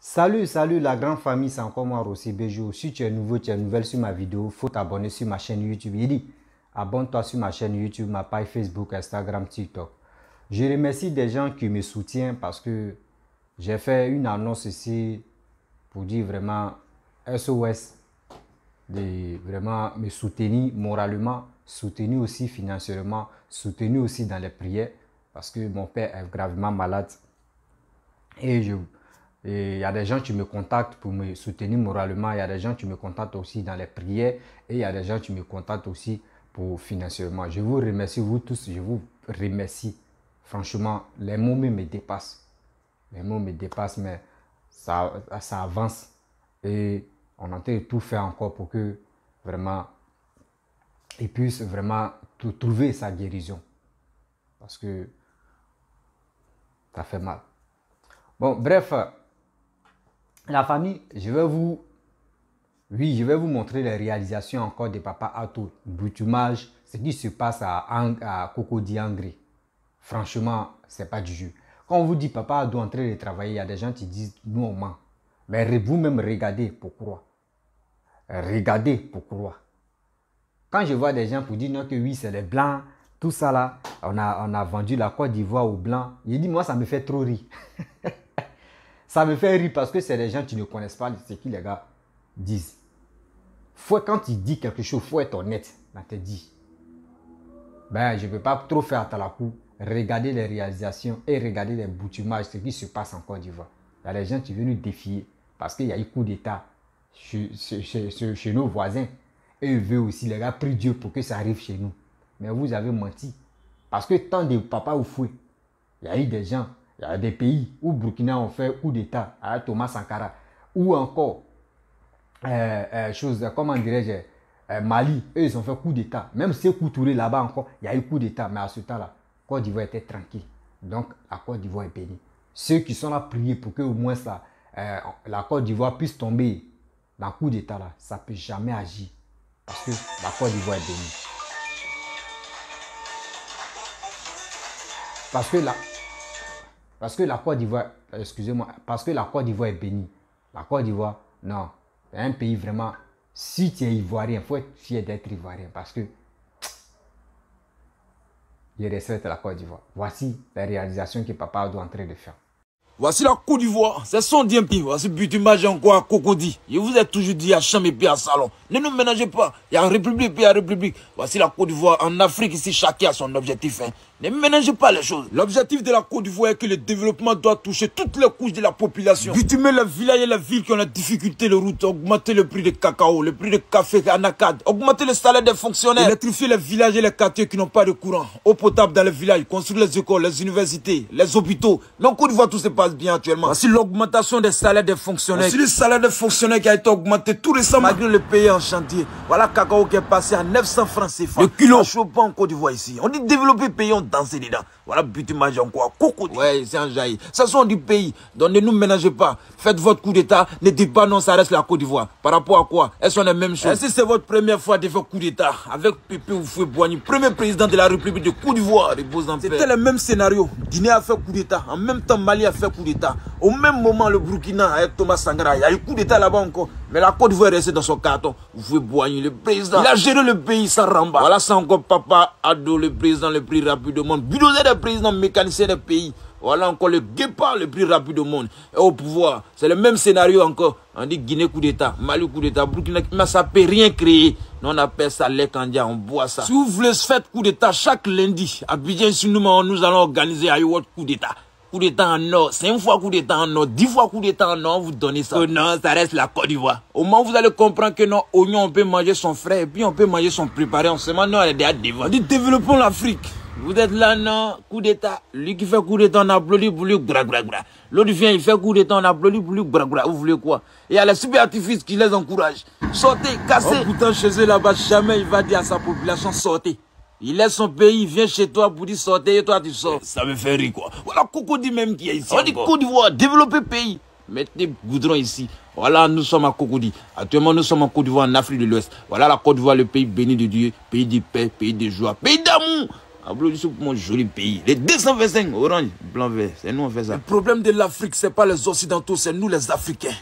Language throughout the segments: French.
Salut la grande famille, c'est encore moi Rossi Bejo. Si tu es nouveau, tu es nouvelle sur ma vidéo, faut t'abonner sur ma chaîne YouTube. Il dit, abonne-toi sur ma chaîne YouTube, ma page Facebook, Instagram, TikTok. Je remercie des gens qui me soutiennent parce que j'ai fait une annonce ici pour dire vraiment SOS, de vraiment me soutenir moralement, soutenir aussi financièrement, soutenir aussi dans les prières parce que mon père est gravement malade et il y a des gens qui me contactent pour me soutenir moralement, il y a des gens qui me contactent aussi dans les prières et il y a des gens qui me contactent aussi pour financièrement. Je vous remercie, vous tous, je vous remercie. Franchement, les mots me dépassent. Les mots me dépassent, mais ça avance et on a tout fait encore pour que vraiment il puisse vraiment trouver sa guérison. Parce que ça fait mal. Bon, bref. La famille, je vais vous montrer les réalisations encore de Papa Ato, boutumage, ce qui se passe à Cocody Angri. Franchement, ce n'est pas du jeu. Quand on vous dit Papa doit entrer de travailler, il y a des gens qui disent nous on ment. Mais vous-même regardez pour croire. Regardez pour croire. Quand je vois des gens pour dire non que oui c'est les blancs, tout ça là, on a vendu la Côte d'Ivoire aux blancs. Il dit moi ça me fait trop rire. Ça me fait rire parce que c'est des gens qui ne connaissent pas ce que les gars disent. Quand ils disent quelque chose, il faut être honnête dans tes dits. Ben, je ne peux pas trop faire à Talakou. Regarder les réalisations et regarder les boutumages, ce qui se passe en Côte d'Ivoire. Il y a des gens qui viennent nous défier parce qu'il y a eu coup d'État chez nos voisins. Et ils veulent aussi, les gars, prient Dieu pour que ça arrive chez nous. Mais vous avez menti. Parce que tant de papa ou fouet, il y a eu des gens. Il y a des pays où Burkina ont fait coup d'État à Thomas Sankara. Ou encore, comment dirais-je, Mali, eux ils ont fait coup d'État. Même si Touré là-bas encore, il y a eu coup d'État. Mais à ce temps-là, Côte d'Ivoire était tranquille. Donc la Côte d'Ivoire est bénie. Ceux qui sont là prier pour que au moins ça, la Côte d'Ivoire puisse tomber dans le coup d'État là, ça ne peut jamais agir. Parce que la Côte d'Ivoire est bénie. Parce que la Côte d'Ivoire, excusez-moi, parce que la Côte d'Ivoire est bénie. La Côte d'Ivoire, non, c'est un pays vraiment, si tu es ivoirien, il faut être fier d'être ivoirien parce que je respecte la Côte d'Ivoire. Voici les réalisations que Papa est en train de faire. Voici la Côte d'Ivoire, c'est son DMP, voici Butumage encore à Cocody. Je vous ai toujours dit à Cham et puis à Salon. Ne nous ménagez pas, il y a République puis il y a République. Voici la Côte d'Ivoire en Afrique, ici chacun a son objectif. Hein. Ne ménagez pas les choses. L'objectif de la Côte d'Ivoire est que le développement doit toucher toutes les couches de la population. Butumer les villages et les villes qui ont la difficulté de route, augmenter le prix de cacao, le prix de café anacade, augmenter le salaire des fonctionnaires, électrifier les villages et les quartiers qui n'ont pas de courant, eau potable dans les villages, construire les écoles, les universités, les hôpitaux. Mais en Côte d'Ivoire, tout se passe bien actuellement. Voici l'augmentation des salaires des fonctionnaires. Voici le salaire des fonctionnaires qui a été augmenté tout récemment malgré le pays en chantier. Voilà cacao qui est passé à 900 francs CFA. Le kilo. Chaud pas en Côte d'Ivoire ici. On dit développer pays, on danse dedans. Voilà Butumage encore. Cocody. Ouais, c'est un jaillit. Ça sont du pays. Donc ne nous ménagez pas. Faites votre coup d'État. Ne dites pas non, ça reste la Côte d'Ivoire. Par rapport à quoi? Elles sont les mêmes choses. Si c'est votre première fois de faire coup d'État avec Pépé Houphouët-Boigny, premier président de la République de Côte d'Ivoire, c'était le même scénario. Guinée a fait coup d'État. En même temps, Mali a fait coup d'État. Au même moment, le Burkina avec Thomas Sankara. Il y a eu coup d'État là-bas encore. Mais la Côte d'Ivoire est restée dans son carton. Houphouët-Boigny, le président. Il a géré le pays sans ramba. Voilà, c'est encore Papa Ado, le président le plus rapide au monde. Bulldozer des présidents mécaniciens des pays. Voilà encore le Guépard le plus rapide au monde. Et au pouvoir, c'est le même scénario encore. On dit Guinée coup d'État, Mali coup d'État, Burkina, mais ça ne peut rien créer. Nous on appelle ça les Kandia, on boit ça. Si vous voulez faire coup d'État chaque lundi, à Abidjan Sundouma, nous allons organiser un coup d'État. Coup d'État en or, 5 fois coup d'État en or, 10 fois coup d'État en or, vous donnez ça. Oh non, ça reste la Côte d'Ivoire. Au moment où vous allez comprendre que non, oignon, on peut manger son frais et puis on peut manger son préparé en semaine, non, elle est déjà devant. On dit développons l'Afrique. Vous êtes là, non, coup d'État. Lui qui fait coup d'État, on applaudit pour lui, gra gra gra. L'autre vient, il fait coup d'État, on applaudit pour lui, gra gra. Vous voulez quoi? Et il y a les super artifices qui les encouragent. Sortez, cassez. Pourtant, chez eux là-bas, jamais il va dire à sa population, sortez. Il laisse son pays, il vient chez toi pour dire sortez et toi tu sors. Ça me fait rire quoi. Voilà Cocody même qui est ici. On dit Côte d'Ivoire, développer pays. Mettez goudron ici. Voilà, nous sommes à Cocody. Actuellement, nous sommes en Côte d'Ivoire, en Afrique de l'Ouest. Voilà la Côte d'Ivoire, le pays béni de Dieu, pays de paix, pays de joie, pays d'amour. Applaudissez pour mon joli pays. Les 225, orange, blanc, vert. C'est nous, on fait ça. Le problème de l'Afrique, c'est pas les Occidentaux, c'est nous, les Africains.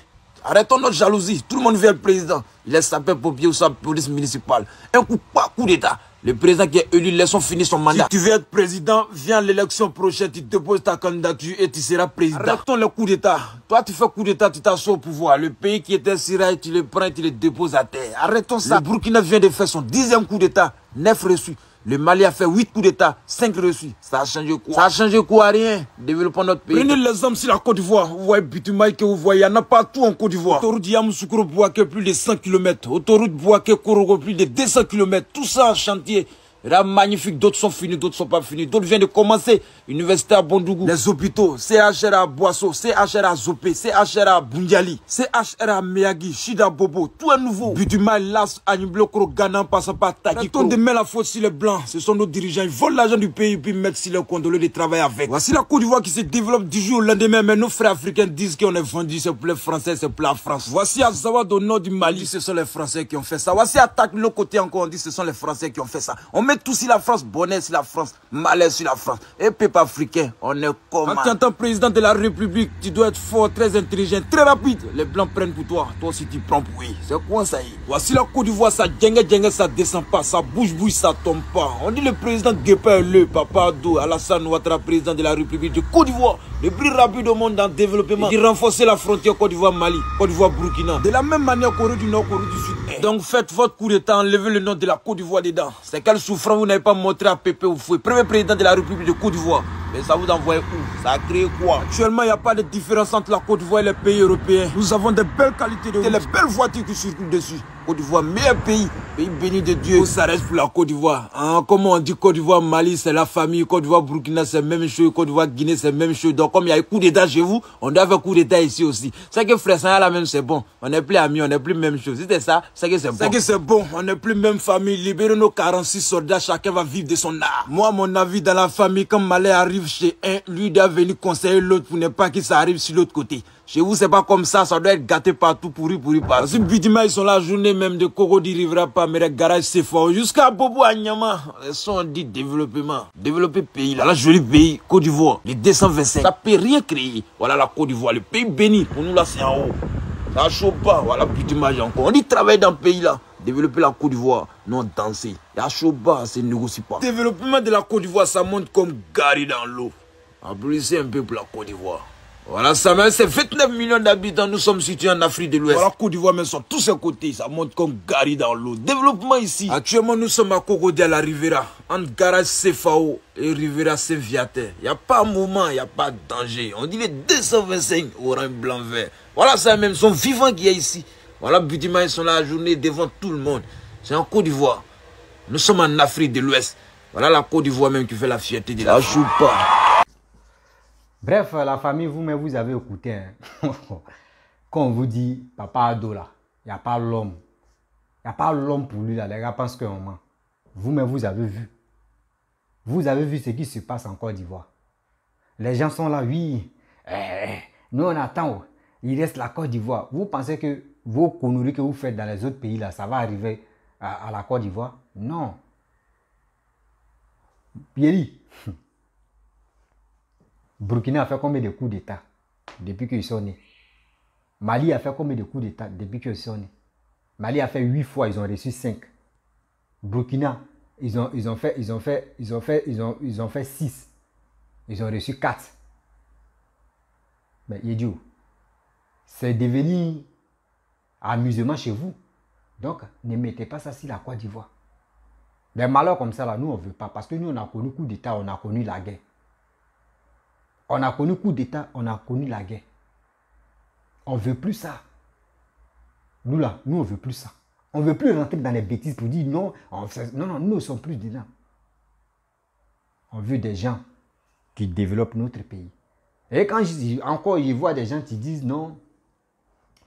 Arrêtons notre jalousie. Tout le monde veut être président. Il laisse sa paix-pompier ou sa police municipale. Un coup, pas coup d'État. Le président qui est élu, laissons finir son mandat. Si tu veux être président, viens à l'élection prochaine, tu déposes ta candidature et tu seras président. Arrêtons le coup d'État. Toi, tu fais coup d'État, tu t'assois au pouvoir. Le pays qui était Sirail, tu le prends et tu le déposes à terre. Arrêtons ça. Le Burkina vient de faire son 10e coup d'État, 9 reçus. Le Mali a fait 8 coups d'État, 5 reçus. Ça a changé quoi? Ça a changé quoi? Rien. Développons notre pays. Prenez l'exemple sur la Côte d'Ivoire. Vous voyez Butumaï que vous voyez, il y en a partout en Côte d'Ivoire. Autoroute Yamoussoukro-Bouaké, plus de 100 km. Autoroute Bouaké-Korogo, plus de 200 km. Tout ça en chantier. Là, magnifique, d'autres sont finis, d'autres sont pas finis, d'autres viennent de commencer. Université à Bondougou, les hôpitaux, CHR à Boasso, CHR à Zopé, CHR à Bundiali, CHR à Miyagi, Shida Bobo, tout est nouveau. Butumaï, Las, Agniblokro, Ghana, passant par Takiko. Arrêtons de mettre la faute sur les blancs, ce sont nos dirigeants, ils volent l'argent du pays puis mettent sur les comptes au lieu de travailler avec. Voici la Côte d'Ivoire qui se développe du jour au lendemain, mais nos frères africains disent qu'on est vendu, c'est pour les Français, c'est pour la France. Voici à Zawad au nord du Mali, ce sont les Français qui ont fait ça. Voici à Tak, de l'autre côté encore, on dit ce sont les Français qui ont fait ça. On met tout sur la France, bonnet sur la France, malaise sur la France. Et peuple africain, on est comme... En tant que président de la République, tu dois être fort, très intelligent, très rapide. Les blancs prennent pour toi, toi aussi tu prends pour eux. C'est quoi ça y est? Voici la Côte d'Ivoire, ça djengue, ça descend pas, ça bouge, ça tombe pas. On dit le président Guépin, le Papa Ado, Alassane Ouattara, président de la République de Côte d'Ivoire, le plus rapide au monde dans le développement. Il renforcer la frontière Côte d'Ivoire-Mali, Côte d'Ivoire-Burkina. De la même manière Corée du Nord, Corée du Sud. Donc faites votre coup d'état, enlevez le nom de la Côte d'Ivoire dedans. C'est quel souffrant vous n'avez pas montré à Pépé ou Foué, premier président de la République de Côte d'Ivoire. Mais ça vous envoie où? Ça a créé quoi? Actuellement, il n'y a pas de différence entre la Côte d'Ivoire et les pays européens. Nous avons de belles qualités de route, les belles voitures qui circulent dessus. Côte d'Ivoire, meilleur pays, pays béni de Dieu. Où ça reste pour la Côte d'Ivoire? Hein? Comment on dit Côte d'Ivoire, Mali, c'est la famille. Côte d'Ivoire, Burkina, c'est la même chose. Côte d'Ivoire, Guinée, c'est la même chose. Donc, comme il y a un coup d'État chez vous, on doit faire un coup d'État ici aussi. C'est que frère, ça la même, c'est bon. On n'est plus amis, on n'est plus même chose. C'était ça, c'est que c'est bon. C'est que c'est bon, on n'est plus même famille. Libérez nos 46 soldats, chacun va vivre de son art. Moi, mon avis dans la famille, quand Malais arrive chez un, lui doit venir conseiller l'autre pour ne pas que ça arrive sur l'autre côté. Chez vous, c'est pas comme ça doit être gâté partout, pourri partout. Si Bitima, ils sont la journée même de Cocody Rivera, pas, mais les garages, c'est fort. Jusqu'à Bobo Agnama, ils sont dit développement. Développer pays, là, la jolie pays, Côte d'Ivoire, les 225. Ça peut rien créer. Voilà la Côte d'Ivoire, le pays béni. Pour nous, là, c'est en haut. Ça chauffe pas. Voilà, Bitima, encore. On dit travailler dans le pays, là. Développer la Côte d'Ivoire, non danser. Il y a chaud bas, c'est négocie pas. Développement de la Côte d'Ivoire, ça monte comme Gary dans l'eau. Applaudissez un peu pour la Côte d'Ivoire. Voilà, ça m'a c'est 29 millions d'habitants, nous sommes situés en Afrique de l'Ouest. Voilà, Côte d'Ivoire, mais sur tous ses côtés, ça monte comme Gary dans l'eau. Développement ici. Actuellement, nous sommes à Cocody à la Rivera, entre garage CFAO et Rivera Saint-Viateur. Il n'y a pas de moment, il n'y a pas de danger. On dit les 225 orange, blanc, vert. Voilà, ça même, sont vivants qui est ici. Voilà, Butima, ils sont là la journée devant tout le monde. C'est en Côte d'Ivoire. Nous sommes en Afrique de l'Ouest. Voilà la Côte d'Ivoire même qui fait la fierté de la choupa. Bref, la famille, vous-même, vous avez écouté. Hein. Quand on vous dit, Papa Ado là, il n'y a pas l'homme. Il n'y a pas l'homme pour lui là. Les gars pensent qu'on ment. Vous-même, vous avez vu. Vous avez vu ce qui se passe en Côte d'Ivoire. Les gens sont là, oui. Nous, on attend. Il reste la Côte d'Ivoire. Vous pensez que vos conneries que vous faites dans les autres pays là, ça va arriver à la Côte d'Ivoire? Non. Pierre. Burkina a fait combien de coups d'État depuis qu'ils sont nés? Mali a fait combien de coups d'État depuis qu'ils sont nés? Mali a fait 8 fois, ils ont reçu 5. Burkina, ils ont fait 6. Ils ont reçu 4. Mais idiot, c'est devenu amusement chez vous. Donc, ne mettez pas ça sur la Côte d'Ivoire. Les malheurs comme ça, là, nous, on ne veut pas. Parce que nous, on a connu coup d'État, on a connu la guerre. On a connu coup d'État, on a connu la guerre. On ne veut plus ça. Nous là, nous on ne veut plus ça. On ne veut plus rentrer dans les bêtises pour dire non, non, nous ne sommes plus dedans. On veut des gens qui développent notre pays. Et quand je vois des gens qui disent non,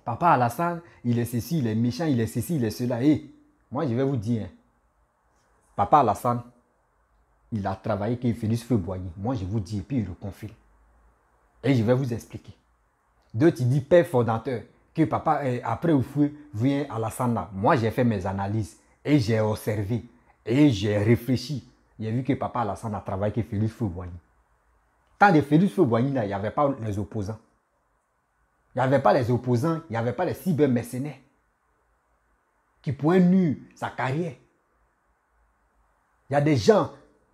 Papa Alassane, il est ceci, il est méchant, il est ceci, il est cela. Et moi je vais vous dire, hein, Papa Alassane, il a travaillé qu'il Félix Feu-Boigny. Moi je vous dis, et puis il reconfirme. Et je vais vous expliquer. D'autres, ils disent père fondateur, que papa, après Oufoué, vient Alassane là. Moi, j'ai fait mes analyses et j'ai observé et j'ai réfléchi. il a vu que Papa Alassane a travaillé avec Félix Houphouët-Boigny. Tant de Félix Houphouët-Boigny, là, il n'y avait pas les opposants. Il n'y avait pas les opposants, il n'y avait pas les cybermercenaires qui pouvaient nuire sa carrière. Il y a des gens,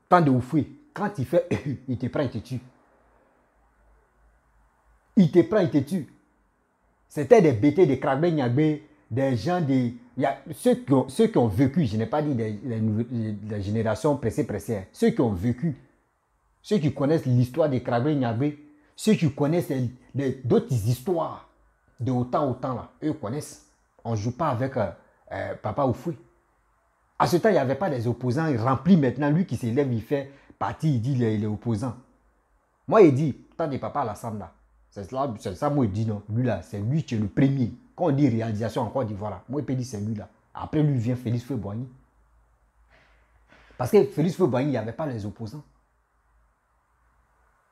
tant de Houphouët, quand il fait, il te prend, il te tue. Il te prend, il te tue. C'était des bêtés, des Krabé Niagbé, des gens, ceux qui ont vécu, je n'ai pas dit des générations pressées, hein, ceux qui ont vécu, ceux qui connaissent l'histoire des Krabé Niagbé, ceux qui connaissent d'autres histoires de autant là, eux connaissent. On ne joue pas avec Papa Houphouët. À ce temps, il n'y avait pas des opposants remplis maintenant. Lui qui s'élève, il fait partie, il dit il est opposant. Moi, il dit, tant de Papa Alassane là, c'est ça, moi, il dit non. Lui là, c'est lui qui est le premier. Quand on dit réalisation en Côte d'Ivoire là, moi, il peut dire c'est lui là. Après lui vient Félix Houphouët-Boigny. Parce que Félix Houphouët-Boigny, il n'y avait pas les opposants.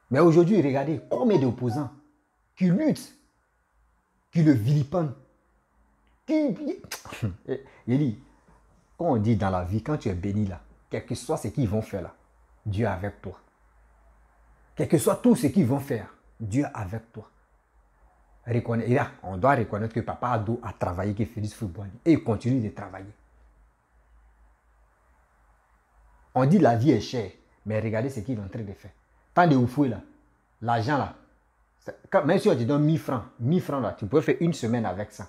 Mais aujourd'hui, regardez combien d'opposants qui luttent, qui le vilipendent. Il dit, quand on dit dans la vie, quand tu es béni là, quel que soit ce qu'ils vont faire là, Dieu est avec toi. Quel que soit tout ce qu'ils vont faire, Dieu est avec toi. On doit reconnaître que Papa Ado a travaillé avec Félix Houphouët-Boigny et il continue de travailler. On dit la vie est chère, mais regardez ce qu'il est en train de faire. Tant de Houphouët là, l'argent là, même si on te donne 1000 francs là, tu peux faire une semaine avec ça.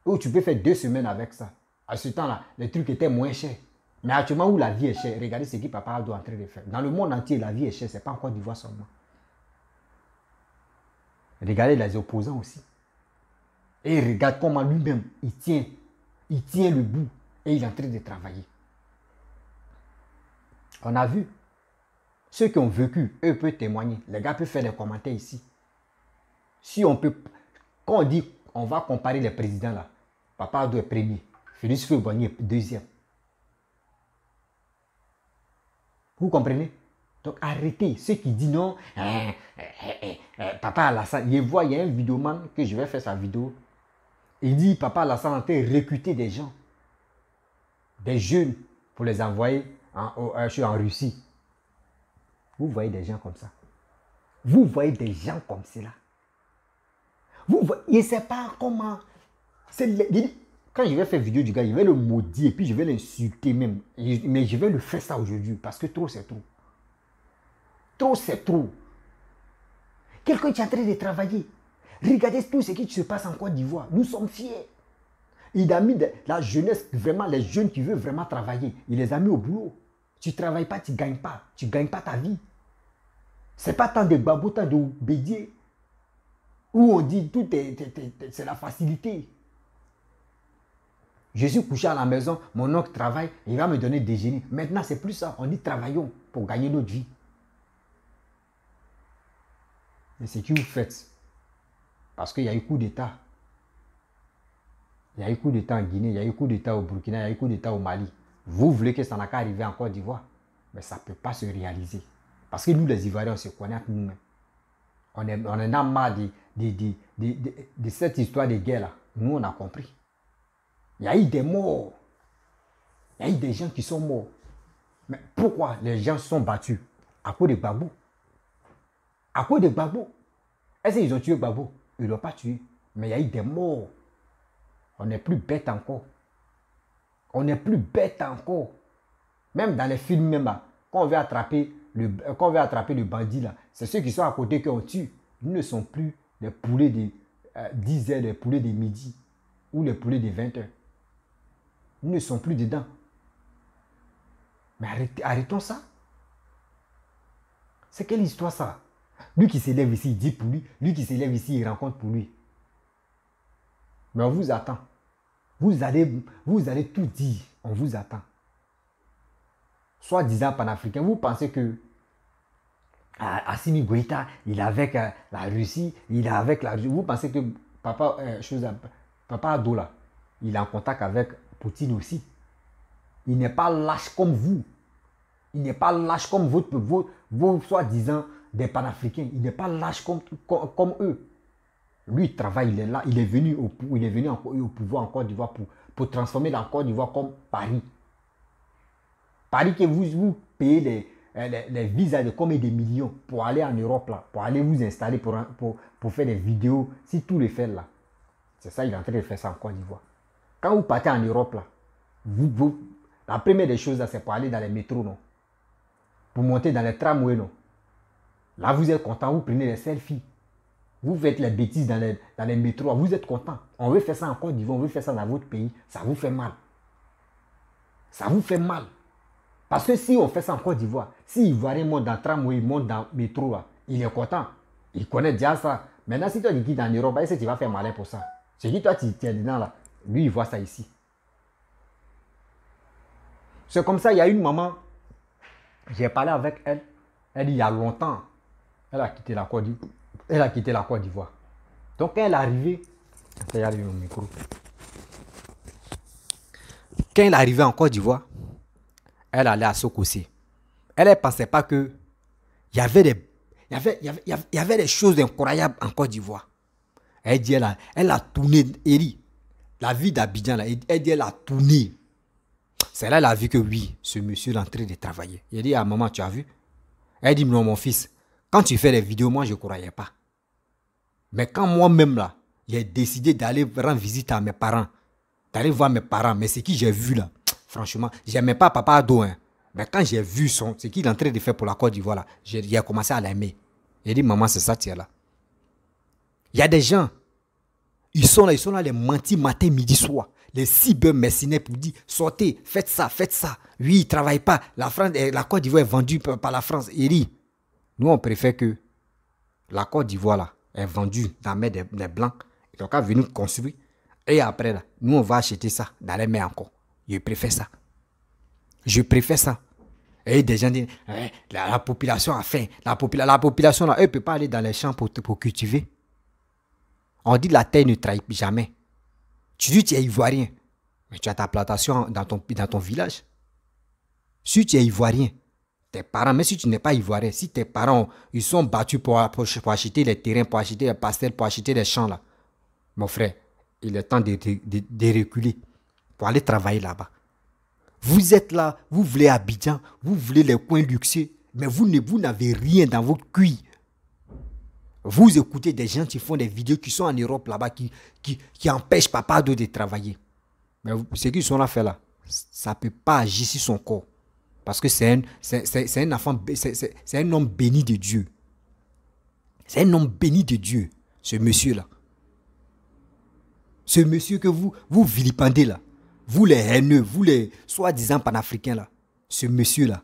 Ou tu peux faire 2 semaines avec ça. À ce temps-là, les trucs étaient moins chers. Mais actuellement où la vie est chère, regardez ce que Papa Ado est en train de faire. Dans le monde entier, la vie est chère, ce n'est pas en Côte d'Ivoire seulement. Regardez les opposants aussi. Et regarde comment lui-même, il tient le bout et il est en train de travailler. On a vu. Ceux qui ont vécu, eux peuvent témoigner. Les gars peuvent faire des commentaires ici. Si on peut, quand on dit on va comparer les présidents là, Papa Ado est premier, Félix Houphouët-Boigny est deuxième. Vous comprenez? Donc arrêtez. Ceux qui disent non, Papa Alassane, il y a un vidéoman que je vais faire sa vidéo. Il dit Papa Alassane a été recruter des gens, des jeunes, pour les envoyer en Russie. Vous voyez des gens comme ça. Vous voyez des gens comme cela. Vous voyez, il ne sait pas comment. Quand je vais faire vidéo du gars, je vais le maudire et puis je vais l'insulter même. Mais je vais le faire ça aujourd'hui parce que trop c'est trop. Trop c'est trop. Quelqu'un qui est en train de travailler. Regardez tout ce qui se passe en Côte d'Ivoire. Nous sommes fiers. Il a mis la jeunesse, vraiment les jeunes qui veulent vraiment travailler. Il les a mis au boulot. Tu ne travailles pas, tu ne gagnes pas. Tu ne gagnes pas ta vie. Ce n'est pas tant de babou, tant de bédier. Où on dit tout c'est la facilité. Je suis couché à la maison, mon oncle travaille, il va me donner déjeuner. Maintenant, c'est plus ça. On dit travaillons pour gagner notre vie. Mais c'est ce que vous faites. Parce qu'il y a eu coup d'État. Il y a eu coup d'État en Guinée, il y a eu coup d'État au Burkina, il y a eu coup d'État au Mali. Vous voulez que ça n'a qu'à arriver en Côte d'Ivoire. Mais ça ne peut pas se réaliser. Parce que nous, les Ivoiriens, on se connaît entre nous-mêmes. On en a marre de cette histoire de guerre-là. Nous, on a compris. Il y a eu des morts. Il y a eu des gens qui sont morts. Mais pourquoi les gens se sont battus? À cause de Gbagbo. À cause de Gbagbo. Est-ce qu'ils ont tué Gbagbo? Ils ne l'ont pas tué. Mais il y a eu des morts. On n'est plus bête encore. On n'est plus bête encore. Même dans les films, même là, quand on veut attraper le bandit, là, c'est ceux qui sont à côté qu'on tue. Ils ne sont plus les poulets de 10 heures, les poulets de midi ou les poulets de 20 heures. Ils ne sont plus dedans. Mais arrêtons ça. C'est quelle histoire ça? Lui qui s'élève ici, il dit pour lui. Lui qui s'élève ici, il rencontre pour lui. Mais on vous attend. Vous allez tout dire. On vous attend. Soi-disant panafricain, vous pensez que Assimi Goïta, il est avec la Russie, Vous pensez que Papa Ado là, il est en contact avec Poutine aussi. Il n'est pas lâche comme vous. Il n'est pas lâche comme vos soi-disant des panafricains. Il n'est pas lâche comme eux. Lui, il travaille, il est là. Il est venu au pouvoir en Côte d'Ivoire pour transformer la Côte d'Ivoire comme Paris. Paris que vous payez les visas de combien de millions pour aller en Europe, là, pour aller vous installer, pour faire des vidéos, si tout le fait là. C'est ça, il est en train de faire ça en Côte d'Ivoire. Quand vous partez en Europe, là, la première des choses, c'est pour aller dans les métros, non? Pour monter dans les tramways, non? Là, vous êtes content, vous prenez les selfies. Vous faites les bêtises dans les métros, vous êtes content. On veut faire ça en Côte d'Ivoire, on veut faire ça dans votre pays, ça vous fait mal. Ça vous fait mal. Parce que si on fait ça en Côte d'Ivoire, si Ivoirien monte dans le tramway, il monte dans le métro, là, il est content. Il connaît déjà ça. Maintenant, si toi tu quittes en Europe, est-ce que tu vas faire malin pour ça? C'est qui toi tu es dedans là? Lui, il voit ça ici. C'est comme ça, il y a une maman, j'ai parlé avec elle, elle dit il y a longtemps, elle a quitté la Côte d'Ivoire. Elle a quitté la Côte d'Ivoire. Donc quand elle est arrivée, quand elle est arrivée en Côte d'Ivoire, elle allait à Sokossi. Elle ne pensait pas que il y avait des choses incroyables en Côte d'Ivoire. Elle dit elle a tourné, la vie d'Abidjan, elle dit elle a tourné. C'est là elle a vu que oui, ce monsieur est en train de travailler. Il dit, ah maman, tu as vu? Elle dit, non mon fils, quand tu fais des vidéos, moi je ne croyais pas. Mais quand moi-même là, j'ai décidé d'aller rendre visite à mes parents, d'aller voir mes parents, mais ce que j'ai vu là, franchement, je n'aimais pas Papa Ado. Hein. Mais quand j'ai vu ce qu'il est en train de faire pour la Côte d'Ivoire là, j'ai commencé à l'aimer. J'ai dit, maman, c'est ça, tiens là. Il y a des gens, ils sont là les mentis matin, midi, soir. Les cyber-mercenaires pour dire, sortez, faites ça. Oui, ils ne travaillent pas. La Côte d'Ivoire est vendue par la France. Il dit, nous on préfère que la Côte d'Ivoire là, est vendue dans la main des Blancs. Ils ont qu'à venir construire. Et après, là, nous, on va acheter ça dans les mains encore. Je préfère ça. Et des gens disent, la population a faim. La population, là, elle ne peut pas aller dans les champs pour cultiver. On dit la terre ne trahit jamais. Tu dis tu es ivoirien, mais tu as ta plantation dans ton village. Si tu es ivoirien, tes parents, même si tu n'es pas ivoirien, si tes parents ils sont battus pour acheter les terrains, pour acheter les parcelles, pour acheter les champs là, mon frère, il est temps de reculer pour aller travailler là-bas. Vous êtes là, vous voulez Abidjan, vous voulez les coins luxueux, mais vous n'avez rien dans votre cuir. Vous écoutez des gens qui font des vidéos qui sont en Europe là-bas, qui empêchent Papa Ado de travailler. Mais ce qu'ils sont là faire là, ça ne peut pas agir sur son corps. Parce que c'est un enfant, c'est un homme béni de Dieu. C'est un homme béni de Dieu, ce monsieur-là. Ce monsieur que vous vilipendez là, vous les haineux, vous les soi-disant panafricains là, ce monsieur-là,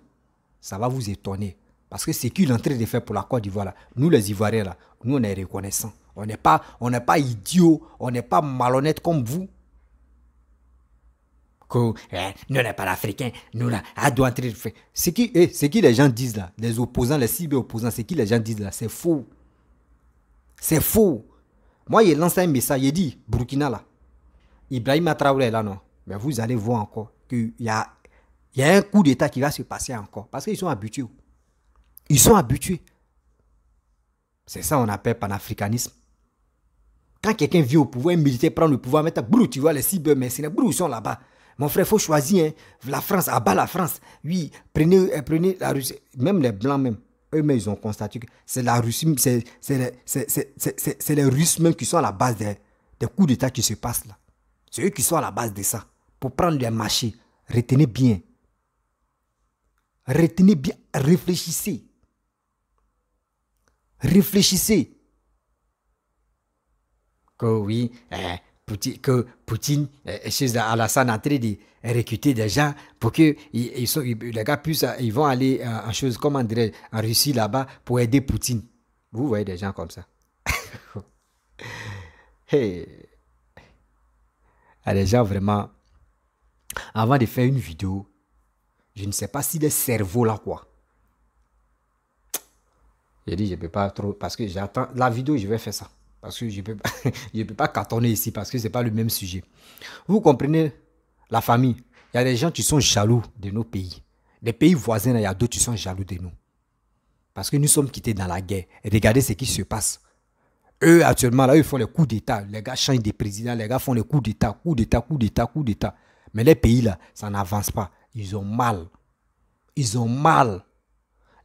ça va vous étonner. Parce que ce qu'il est en train de faire pour la Côte d'Ivoire, là, nous les Ivoiriens, là, nous on est reconnaissants. On n'est pas idiots, on n'est pas malhonnêtes comme vous. Que nous on n'est pas l'Africain, nous là, à doit entrer de faire. Ce qui les gens disent là, les opposants, les cyber-opposants, ce qui les gens disent là, c'est faux. C'est faux. Moi, il lance un message, il dit, Burkina là, Ibrahima Traoré là, non. Mais vous allez voir encore qu'il y a un coup d'État qui va se passer encore. Parce qu'ils sont habitués. Ils sont habitués. C'est ça qu'on appelle panafricanisme. Quand quelqu'un vient au pouvoir, un militaire prend le pouvoir, maintenant, tu vois les cyber-mercenaires, ils sont là-bas. Mon frère, il faut choisir hein, la France, abat la France. Oui, prenez la Russie. Même les Blancs, même, eux-mêmes, ils ont constaté que c'est la Russie, c'est les Russes même qui sont à la base des coups d'État qui se passent là. C'est eux qui sont à la base de ça. Pour prendre les marchés, retenez bien. Retenez bien, réfléchissez. Réfléchissez. Que oui, Poutine, chez Alassane, en train de recruter des gens pour que les gars puissent, ils vont aller en chose, comment dirais en Russie là-bas pour aider Poutine. Vous voyez des gens comme ça. Hey. Il y a des gens vraiment, avant de faire une vidéo, je ne sais pas si le cerveau là quoi. J'ai dit je ne peux pas trop, parce que j'attends la vidéo, je vais faire ça. Parce que je ne peux pas cartonner ici, parce que ce n'est pas le même sujet. Vous comprenez la famille. Il y a des gens qui sont jaloux de nos pays. Les pays voisins, il y a d'autres qui sont jaloux de nous. Parce que nous sommes quittés dans la guerre. Et regardez ce qui se passe. Eux, actuellement, là, ils font les coups d'État. Les gars changent de président, les gars font les coups d'État, coups d'État. Mais les pays, là, ça n'avance pas. Ils ont mal. Ils ont mal.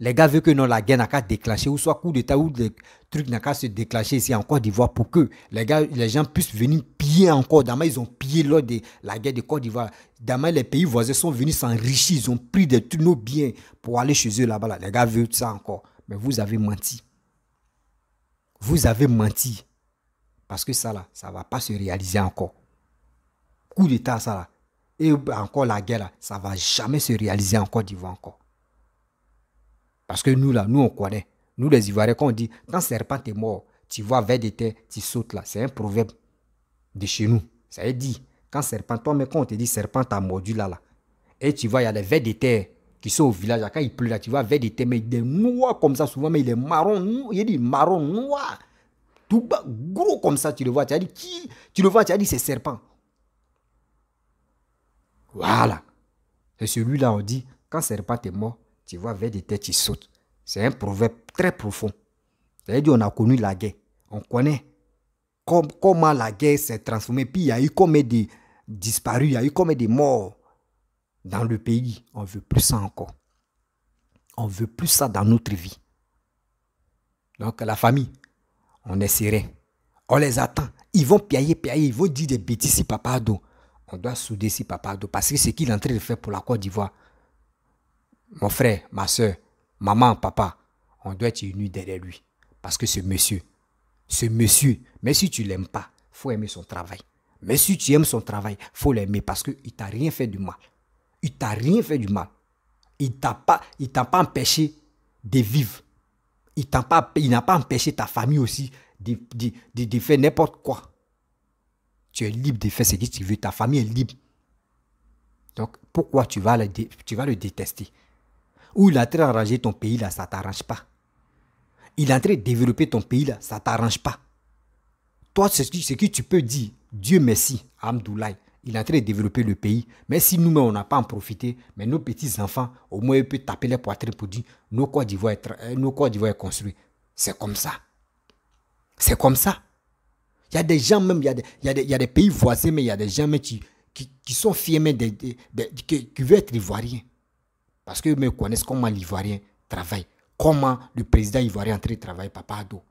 Les gars veulent que non, la guerre n'a qu'à déclencher, ou soit coup d'État, ou des trucs n'a qu'à se déclencher ici en Côte d'Ivoire pour que les gens puissent venir piller encore. Demain, ils ont pillé lors de la guerre de Côte d'Ivoire. Demain, les pays voisins sont venus s'enrichir. Ils ont pris tous nos biens pour aller chez eux là-bas. Là. Les gars veulent ça encore. Mais vous avez menti. Vous avez menti. Parce que ça, là, ça ne va pas se réaliser encore. Coup d'État, ça, là. Et encore la guerre, là, ça ne va jamais se réaliser en Côte d'Ivoire encore. Parce que nous, là, nous, on connaît. Nous, les Ivoiriens, quand on dit, quand serpent est mort, tu vois vers des terres, tu sautes là. C'est un proverbe de chez nous. Ça veut dire, quand serpent, toi, mais quand on te dit serpent t'a mordu là, et tu vois, il y a des vers des terres qui sont au village, là, quand il pleut là, tu vois, vers des terres, mais il est noir comme ça, souvent, mais il est marron, il dit marron, noir. Tout bas, gros comme ça, tu le vois, tu as dit, qui? Tu le vois, tu as dit, c'est serpent. Voilà. C'est celui-là, on dit, quand serpent est mort, tu vois, vers des têtes, tu sautes. C'est un proverbe très profond. C'est-à-dire, on a connu la guerre. On connaît comment la guerre s'est transformée. Puis, il y a eu combien de disparus, il y a eu combien de morts dans le pays. On ne veut plus ça encore. On ne veut plus ça dans notre vie. Donc, la famille, on est serré. On les attend. Ils vont piailler. Ils vont dire des bêtises si Papa Ado. On doit souder si Papa Ado. Parce que c'est ce qu'il est en train de faire pour la Côte d'Ivoire. Mon frère, ma soeur, maman, papa, on doit être unis derrière lui. Parce que ce monsieur, même si tu ne l'aimes pas, il faut aimer son travail. Mais si tu aimes son travail, il faut l'aimer parce qu'il ne t'a rien fait du mal. Il ne t'a rien fait du mal. Il ne t'a pas empêché de vivre. Il n'a pas empêché ta famille aussi de faire n'importe quoi. Tu es libre de faire ce que tu veux. Ta famille est libre. Donc, pourquoi tu vas le détester? Ou il est en train d'arranger ton pays là, ça ne t'arrange pas. Il est en train de développer ton pays là, ça ne t'arrange pas. Toi, ce que tu peux dire, Dieu merci, Hamdoulaye, il est en train de développer le pays. Mais si nous-mêmes, on n'a pas en profité, mais nos petits-enfants, au moins, ils peuvent taper les poitrines pour dire, nos Côte d'Ivoire est construit. C'est comme ça. C'est comme ça. Il y a des gens même, il y a des pays voisins, mais il y a des gens même qui sont fiers, mais qui veulent être ivoiriens. Parce qu'eux me connaissent comment l'Ivoirien travaille. Comment le président ivoirien est en train de travailler, Papa Ado.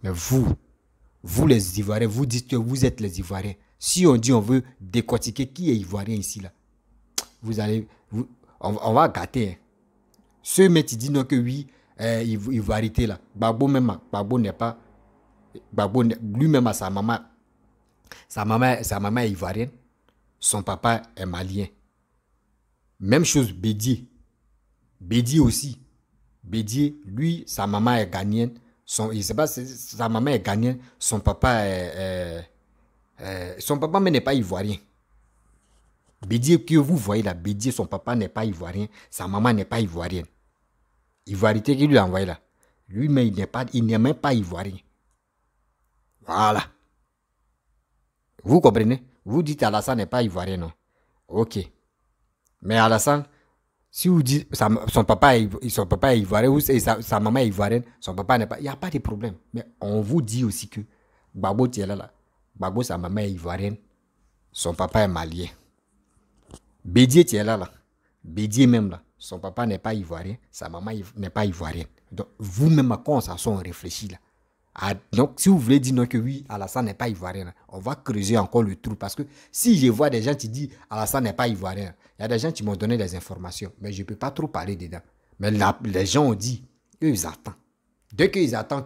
Mais vous les Ivoiriens, vous dites que vous êtes les Ivoiriens. Si on dit on veut décortiquer qui est Ivoirien ici, là, on va gâter. Hein. Ceux qui disent non que oui, Ivoirité là. Gbagbo n'est pas. Gbagbo lui-même a sa maman. Sa maman est ivoirienne. Son papa est malien. Même chose, Bédié. Bédié aussi. Bédié, lui, sa maman est ghanéenne. Sa maman est ghanéenne. Son papa mais n'est pas ivoirien. Bédié que vous voyez là, Bédié, son papa n'est pas ivoirien. Sa maman n'est pas ivoirienne. Ivoirité qu'il lui a envoyé là. Lui, mais il n'est même pas ivoirien. Voilà. Vous comprenez? Vous dites Alassane n'est pas ivoirien, non? Ok. Mais Alassane, si vous dites son papa est ivoirien ou sa maman est ivoirienne, son papa n'est pas... Il n'y a pas de problème. Mais on vous dit aussi que Gbagbo là. Gbagbo, sa maman est ivoirienne, son papa est malien. Bédié là. Bédié même là. Son papa n'est pas ivoirien, sa maman n'est pas ivoirienne. Donc, vous-même, quand on réfléchit là. Donc, si vous voulez dire non que oui, Alassane n'est pas ivoirien, là, on va creuser encore le trou. Parce que si je vois des gens qui disent Alassane n'est pas ivoirien, il y a des gens qui m'ont donné des informations, mais je ne peux pas trop parler dedans. Mais les gens ont dit, eux, ils attendent. Dès qu'ils attendent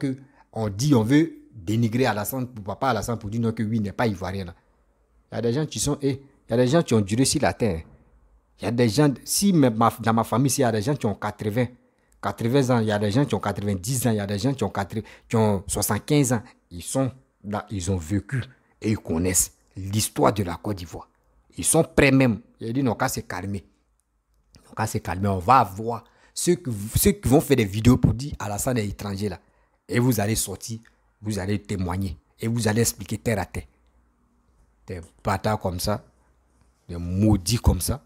qu'on dit, on veut dénigrer Alassane, pour papa Alassane, pour dire non que oui, il n'est pas ivoirien. Là. Il y a des gens qui sont, il y a des gens qui ont duré sur la terre. Il y a des gens, si dans ma famille, il y a des gens qui ont 80 ans, il y a des gens qui ont 90 ans, il y a des gens qui ont 75 ans. Ils sont là, ils ont vécu et ils connaissent l'histoire de la Côte d'Ivoire. Ils sont prêts même. Ils disent, non, qu'à se calmer. On va voir ceux qui vont faire des vidéos pour dire Alassane est étranger là. Et vous allez sortir, vous allez témoigner et vous allez expliquer terre à terre. Des bâtards comme ça, des maudits comme ça.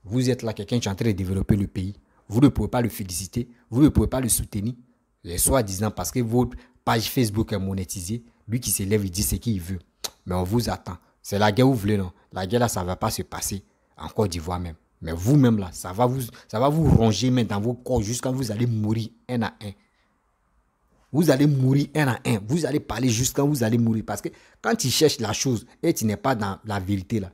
Vous êtes là, quelqu'un qui est en train de développer le pays. Vous ne pouvez pas le féliciter. Vous ne pouvez pas le soutenir. Les soi-disant parce que votre page Facebook est monétisée. Lui qui s'élève, il dit ce qu'il veut. Mais on vous attend. C'est la guerre où vous voulez, non? La guerre là, ça ne va pas se passer en Côte d'Ivoire même. Mais vous-même là, ça va vous ronger même dans vos corps jusqu'à vous allez mourir un à un. Vous allez mourir un à un. Vous allez parler jusqu'à vous allez mourir. Parce que quand tu cherches la chose et tu n'es pas dans la vérité là,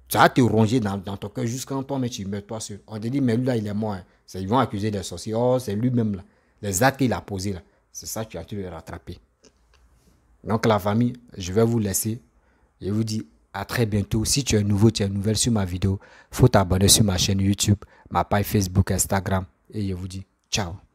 ça va te ronger dans ton cœur jusqu'à toi, mais tu meurs toi seul. On te dit, mais lui là, il est mort. Hein. Ils vont accuser des sorciers. Oh, c'est lui-même là. Les actes qu'il a posés là. C'est ça que tu as dû le rattraper. Donc la famille, je vais vous laisser. Je vous dis à très bientôt. Si tu es nouveau, tu es nouvelle sur ma vidéo, il faut t'abonner sur ma chaîne YouTube, ma page Facebook, Instagram. Et je vous dis ciao.